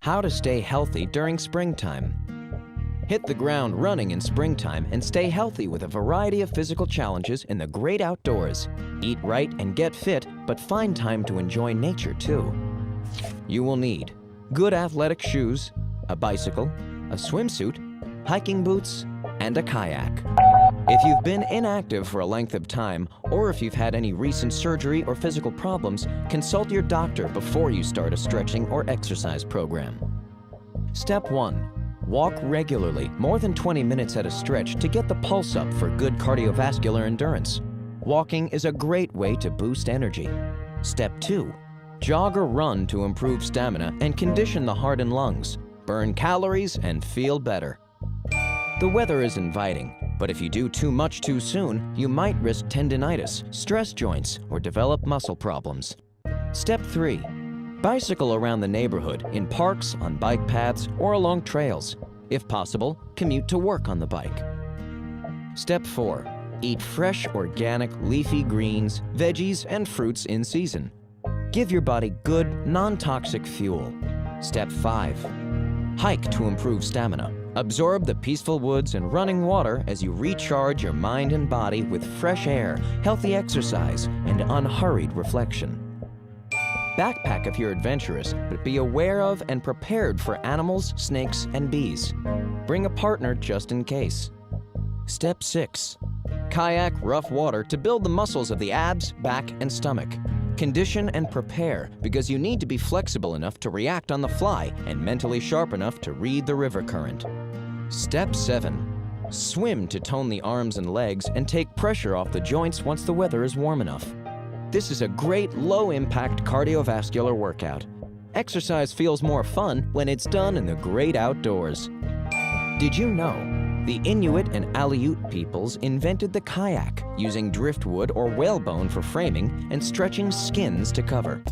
How to stay healthy during springtime. Hit the ground running in springtime and stay healthy with a variety of physical challenges in the great outdoors. Eat right and get fit, but find time to enjoy nature too. You will need good athletic shoes, a bicycle, a swimsuit, hiking boots, and a kayak. If you've been inactive for a length of time, or if you've had any recent surgery or physical problems, consult your doctor before you start a stretching or exercise program. Step 1. Walk regularly, more than 20 minutes at a stretch to get the pulse up for good cardiovascular endurance. Walking is a great way to boost energy. Step 2. Jog or run to improve stamina and condition the heart and lungs. Burn calories and feel better. The weather is inviting, but if you do too much too soon, you might risk tendinitis, stress joints, or develop muscle problems. Step 3. Bicycle around the neighborhood, in parks, on bike paths, or along trails. If possible, commute to work on the bike. Step 4. Eat fresh, organic, leafy greens, veggies, and fruits in season. Give your body good, non-toxic fuel. Step 5. Hike to improve stamina. Absorb the peaceful woods and running water as you recharge your mind and body with fresh air, healthy exercise, and unhurried reflection. Backpack if you're adventurous, but be aware of and prepared for animals, snakes, and bees. Bring a partner just in case. Step 6. Kayak rough water to build the muscles of the abs, back, and stomach. Condition and prepare because you need to be flexible enough to react on the fly and mentally sharp enough to read the river current. Step 7. Swim to tone the arms and legs and take pressure off the joints once the weather is warm enough. This is a great low-impact cardiovascular workout. Exercise feels more fun when it's done in the great outdoors. Did you know the Inuit and Aleut peoples invented the kayak using driftwood or whalebone for framing and stretching skins to cover?